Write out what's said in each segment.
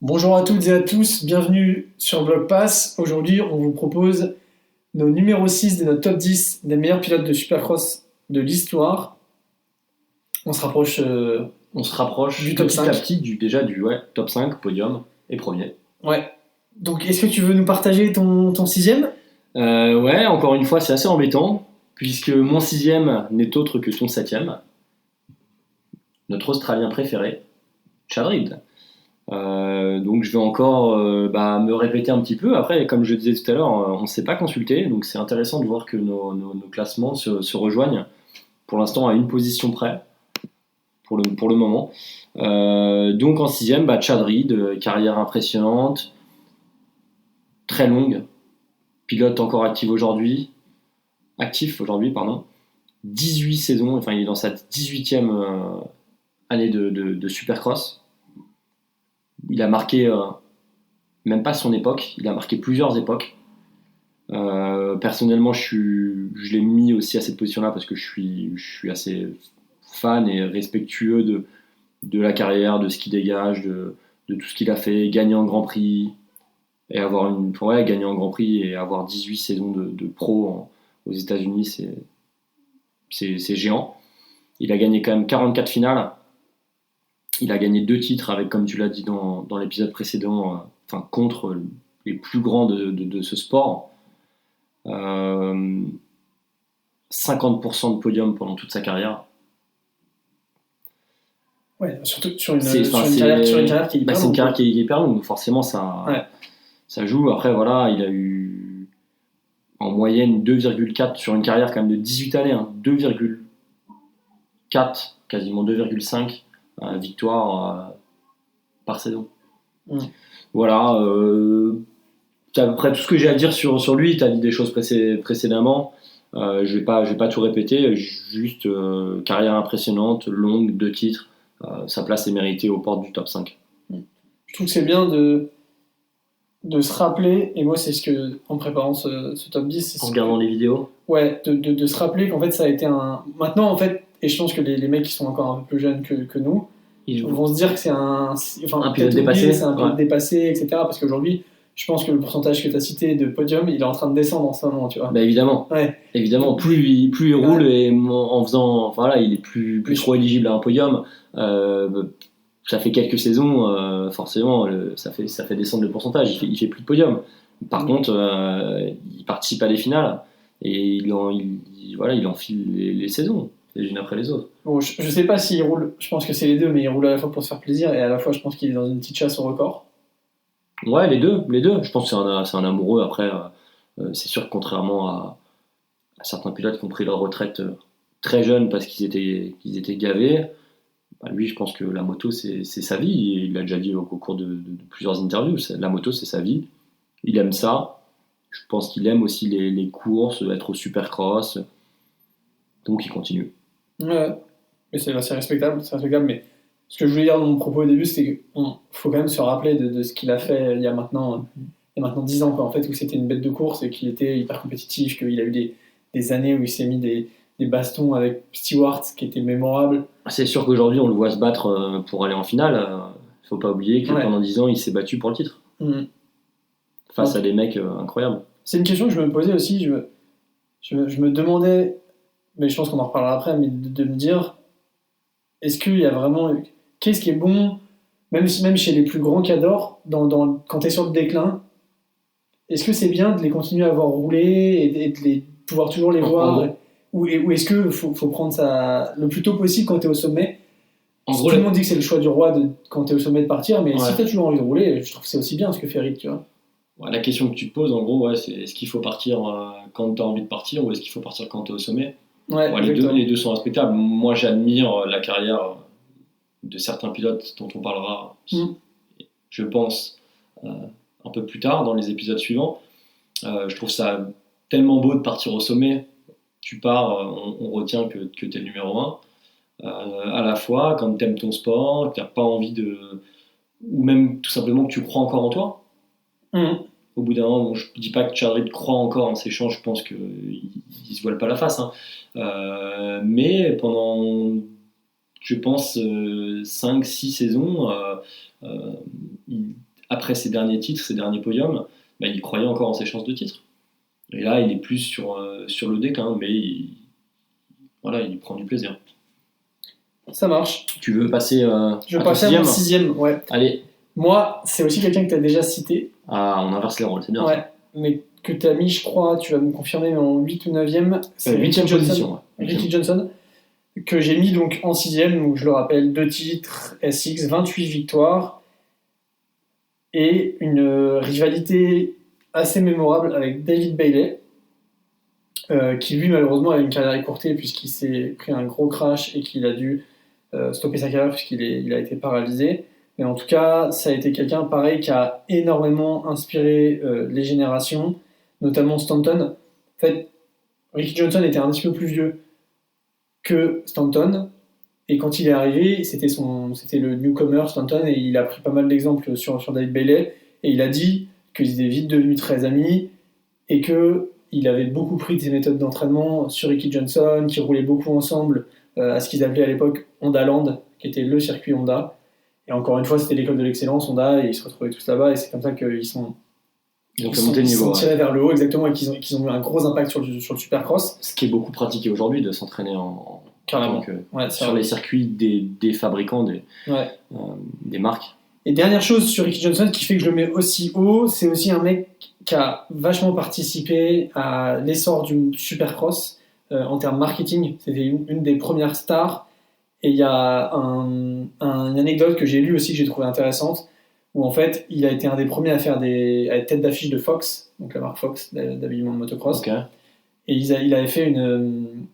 Bonjour à toutes et à tous, bienvenue sur BlogPass. Aujourd'hui, on vous propose nos numéros 6 de notre top 10 des meilleurs pilotes de Supercross de l'histoire. On se rapproche On se rapproche du top petit 5. à petit du top 5, podium et premier. Ouais. Donc, est-ce que tu veux nous partager ton sixième? Ouais, encore une fois, c'est assez embêtant, puisque mon sixième n'est autre que ton septième, notre Australien préféré, Chad Reed. Donc je vais encore me répéter un petit peu. Après, comme je disais tout à l'heure, on ne s'est pas consulté, donc c'est intéressant de voir que nos classements se rejoignent, pour l'instant à une position près, pour le moment. Donc en sixième, Chad Reed, carrière impressionnante, très longue, pilote encore actif aujourd'hui, pardon. 18 saisons, enfin il est dans sa 18e année de Supercross. Il a marqué, même pas son époque, il a marqué plusieurs époques. Personnellement, je l'ai mis aussi à cette position-là parce que je suis assez fan et respectueux de la carrière, de ce qu'il dégage, de tout ce qu'il a fait, gagner en Grand Prix, et gagner en Grand Prix et avoir 18 saisons de pro aux États-Unis, c'est géant. Il a gagné quand même 44 finales. Il a gagné 2 titres avec, comme tu l'as dit dans l'épisode précédent, contre les plus grands de ce sport. 50% de podium pendant toute sa carrière. Ouais, surtout sur une carrière qui est hyper c'est une longue. carrière qui est hyper longue, donc forcément ça joue. Après, voilà, il a eu en moyenne 2,4 sur une carrière quand même de 18 années, 2,4, quasiment 2,5 victoires par saison. Voilà, c'est à peu près tout ce que j'ai à dire sur lui. Tu as dit des choses précédemment. Je vais pas tout répéter, juste carrière impressionnante, longue, 2 titres. Sa place est méritée aux portes du top 5. Je trouve que c'est bien de se rappeler, et moi c'est ce que, en préparant ce top 10, c'est En regardant les vidéos. Ouais, de se rappeler qu'en fait ça a été un... Maintenant en fait, et je pense que les mecs qui sont encore un peu plus jeunes que nous, ils vont se dire que c'est un pilote dépassé, c'est un pilote dépassé, etc. Parce qu'aujourd'hui, je pense que le pourcentage que tu as cité de podium, il est en train de descendre en ce moment, tu vois. Évidemment. Ouais. Évidemment, plus il roule et en faisant, il est plus trop éligible à un podium. Ça fait quelques saisons, forcément, ça fait descendre le pourcentage. Il fait plus de podium. Par contre, il participe à des finales et il enfile les saisons les unes après les autres. Bon, je sais pas s'il roule. Je pense que c'est les deux, mais il roule à la fois pour se faire plaisir et à la fois, je pense qu'il est dans une petite chasse au record. Ouais, les deux. Je pense que c'est un amoureux. Après, c'est sûr que contrairement à certains pilotes qui ont pris leur retraite très jeunes parce qu'ils étaient gavés, lui, je pense que la moto, c'est sa vie. Et il l'a déjà dit au cours de plusieurs interviews. La moto, c'est sa vie. Il aime ça. Je pense qu'il aime aussi les courses, être au supercross. Donc, il continue. Ouais, mais c'est respectable, mais ce que je voulais dire dans mon propos au début, c'est qu'il faut quand même se rappeler de ce qu'il a fait il y a maintenant 10 ans, quoi, en fait, où c'était une bête de course et qu'il était hyper compétitif, qu'il a eu des années où il s'est mis des bastons avec Stewart qui étaient mémorables. C'est sûr qu'aujourd'hui, on le voit se battre pour aller en finale. Il ne faut pas oublier que pendant 10 ans, il s'est battu pour le titre. Face à des mecs incroyables. C'est une question que je me posais aussi. Je me demandais, mais je pense qu'on en reparlera après, mais de me dire, est-ce qu'il y a vraiment... Qu'est-ce qui est bon, même chez les plus grands cadors, quand tu es sur le déclin, est-ce que c'est bien de les continuer à voir rouler et de pouvoir toujours les voir ou est-ce qu'il faut prendre ça le plus tôt possible quand tu es au sommet? Tout le monde dit que c'est le choix du roi quand tu es au sommet de partir, mais si tu as toujours envie de rouler, je trouve que c'est aussi bien ce que fait Reed, tu vois. La question que tu te poses, en gros, c'est est-ce qu'il faut partir quand tu as envie de partir ou est-ce qu'il faut partir quand tu es au sommet? Les deux sont respectables. Moi, j'admire la carrière de certains pilotes dont on parlera, je pense, un peu plus tard dans les épisodes suivants. Je trouve ça tellement beau de partir au sommet. Tu pars, on retient que tu es le numéro 1. À la fois, quand tu aimes ton sport, que tu n'as pas envie de... Ou même tout simplement que tu crois encore en toi. Au bout d'un moment, je ne dis pas que Chad Reed croit encore en ses chances, je pense qu'il ne se voile pas la face. Mais pendant, je pense, 5-6 saisons, après ses derniers titres, ses derniers podiums, il croyait encore en ses chances de titre. Et là, il est plus sur le déclin, mais il prend du plaisir. Ça marche. Tu veux passer Je vais passer à mon 6e, ouais. Allez. Moi, c'est aussi quelqu'un que tu as déjà cité. Ah, on inverse les rôles, c'est bien. Ouais, mais que tu as mis, je crois, tu vas me confirmer, mais en 8 ou 9e. C'est 8e position. Ricky Johnson, que j'ai mis donc en 6e, où je le rappelle, 2 titres, SX, 28 victoires, et une rivalité assez mémorable avec David Bailey, qui lui, malheureusement, a une carrière écourtée, puisqu'il s'est pris un gros crash et qu'il a dû stopper sa carrière, puisqu'il a été paralysé. Mais en tout cas, ça a été quelqu'un, pareil, qui a énormément inspiré les générations, notamment Stanton. En fait, Ricky Johnson était un petit peu plus vieux que Stanton, et quand il est arrivé, c'était le newcomer Stanton, et il a pris pas mal d'exemples sur David Bailey, et il a dit qu'ils étaient vite devenus très amis, et qu'il avait beaucoup pris de ses méthodes d'entraînement sur Ricky Johnson, qui roulaient beaucoup ensemble à ce qu'ils appelaient à l'époque Honda Land, qui était le circuit Honda. Et encore une fois, c'était l'école de l'excellence, Honda, et ils se retrouvaient tous là-bas, et c'est comme ça qu'ils sont tirés vers le haut, exactement, et qu'ils ont eu un gros impact sur le Supercross. Ce qui est beaucoup pratiqué aujourd'hui, de s'entraîner sur les circuits des fabricants, des marques. Et dernière chose sur Ricky Johnson qui fait que je le mets aussi haut, c'est aussi un mec qui a vachement participé à l'essor du Supercross en termes marketing. C'était une des premières stars. Et il y a une anecdote que j'ai lue aussi que j'ai trouvée intéressante, où en fait il a été un des premiers à être tête d'affiche de Fox, donc la marque Fox d'habillement de motocross. Okay. Et il avait fait une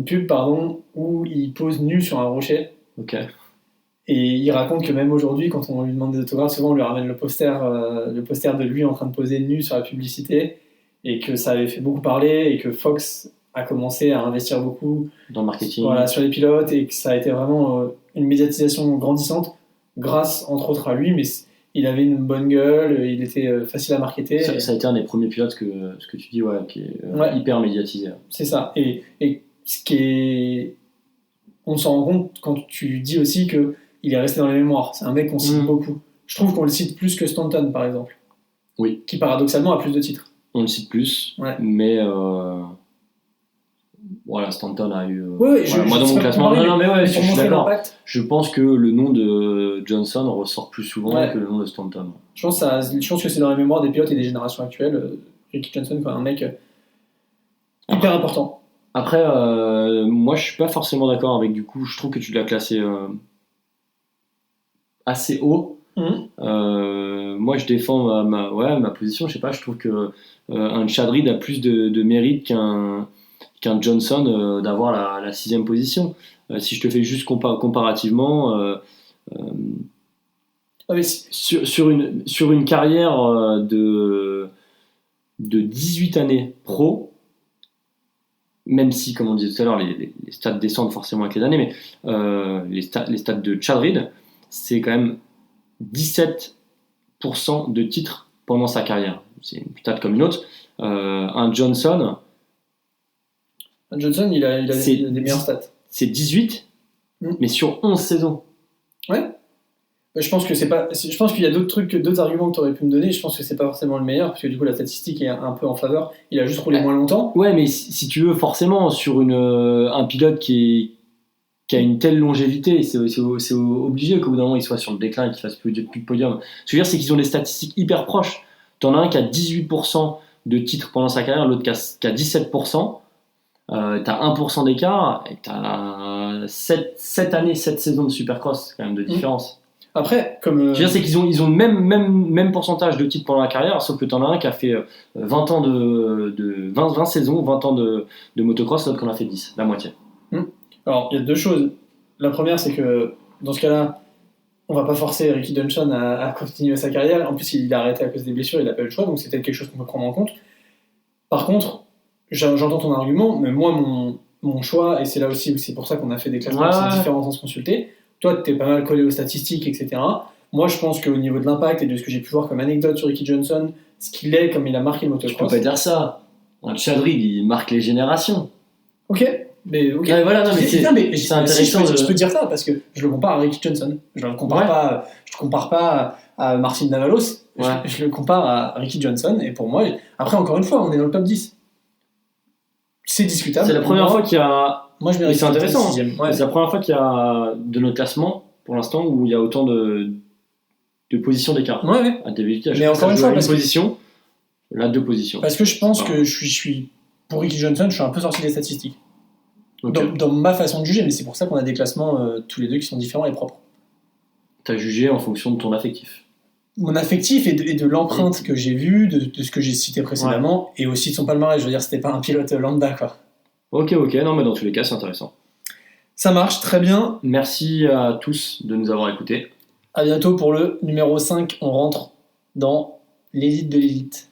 pub où il pose nu sur un rocher. Okay. Et il raconte que même aujourd'hui, quand on lui demande des autographes, souvent on lui ramène le poster de lui en train de poser nu sur la publicité, et que ça avait fait beaucoup parler, et que Fox a commencé à investir beaucoup dans le marketing, sur les pilotes, et que ça a été vraiment une médiatisation grandissante grâce entre autres à lui, mais il avait une bonne gueule, il était facile à marketer. Ça a été un des premiers pilotes ce que tu dis, qui est hyper médiatisé. C'est ça, et ce qui est... on s'en rend compte quand tu dis aussi qu'il est resté dans les mémoires. C'est un mec qu'on cite beaucoup. Je trouve qu'on le cite plus que Stanton, par exemple. Oui. Qui paradoxalement a plus de titres. On le cite plus, mais voilà, Stanton a eu. moi dans mon classement, je suis d'accord. L'impact. Je pense que le nom de Johnson ressort plus souvent que le nom de Stanton. Je pense que c'est dans la mémoire des pilotes et des générations actuelles. Ricky Johnson, un mec hyper important. Après, moi je suis pas forcément d'accord avec, du coup, je trouve que tu l'as classé assez haut. Moi je défends ma position, je sais pas, je trouve que un Chad Reed a plus de mérite qu'un Johnson d'avoir la 6e position. Si je te fais juste comparativement, sur une carrière de 18 années pro, même si, comme on disait tout à l'heure, les stats descendent forcément avec les années, mais les stats de Chad Reed, c'est quand même 17% de titres pendant sa carrière. C'est une stat comme une autre. Un Johnson, il a des meilleures stats. C'est 18, mais sur 11 saisons. Ouais. Je pense qu'il y a d'autres arguments que tu aurais pu me donner. Je pense que c'est pas forcément le meilleur, parce que du coup la statistique est un peu en faveur. Il a juste roulé moins longtemps. Ouais, mais si tu veux, forcément, sur un pilote qui a une telle longévité, c'est obligé qu'au bout d'un moment il soit sur le déclin et qu'il fasse plus de podium. Ce que je veux dire, c'est qu'ils ont des statistiques hyper proches. T'en as un qui a 18% de titres pendant sa carrière, l'autre qui a 17%. T'as 1% d'écart et t'as 7 années, 7 saisons de Supercross quand même de différence. Après, je veux dire, c'est qu'ils ont le même pourcentage de titres pendant la carrière, sauf que t'en as un qui a fait 20 ans 20 saisons, 20 ans de motocross, l'autre qui en a fait 10, la moitié. Alors, il y a deux choses. La première, c'est que dans ce cas-là, on va pas forcer Ricky Johnson à continuer sa carrière. En plus, il a arrêté à cause des blessures, il n'a pas eu le choix, donc c'est peut-être quelque chose qu'on peut prendre en compte. Par contre, j'entends ton argument, mais moi, mon choix, et c'est là aussi, c'est pour ça qu'on a fait des classements différents sans se consulter. Toi, t'es pas mal collé aux statistiques, etc. Moi, je pense qu'au niveau de l'impact et de ce que j'ai pu voir comme anecdote sur Ricky Johnson, ce qu'il est, comme il a marqué le motocross. Tu peux pas dire ça. Un Chad Reed, il marque les générations. Ok. Mais ouais, voilà, non, mais c'est intéressant. Je peux dire ça parce que je le compare à Ricky Johnson. Je le compare pas à Martin Davalos, je le compare à Ricky Johnson, et pour moi, après encore une fois, on est dans le top 10. C'est discutable. C'est la première fois qu'il y a... Moi, je mérite c'est intéressant. C'est la première fois qu'il y a de notre classement, pour l'instant, où il y a autant de positions d'écart. Ouais. À TVK, mais encore une fois, une position, là, 2 positions. Parce que je pense que je suis... Pour Ricky Johnson, je suis un peu sorti des statistiques. Okay. Dans ma façon de juger, mais c'est pour ça qu'on a des classements tous les deux qui sont différents et propres. Tu as jugé en fonction de ton affectif. Mon affectif et de l'empreinte que j'ai vue, de ce que j'ai cité précédemment, et aussi de son palmarès. Je veux dire, c'était pas un pilote lambda, quoi. Ok, non, mais dans tous les cas, c'est intéressant. Ça marche, très bien. Merci à tous de nous avoir écoutés. À bientôt pour le numéro 5. On rentre dans l'élite de l'élite.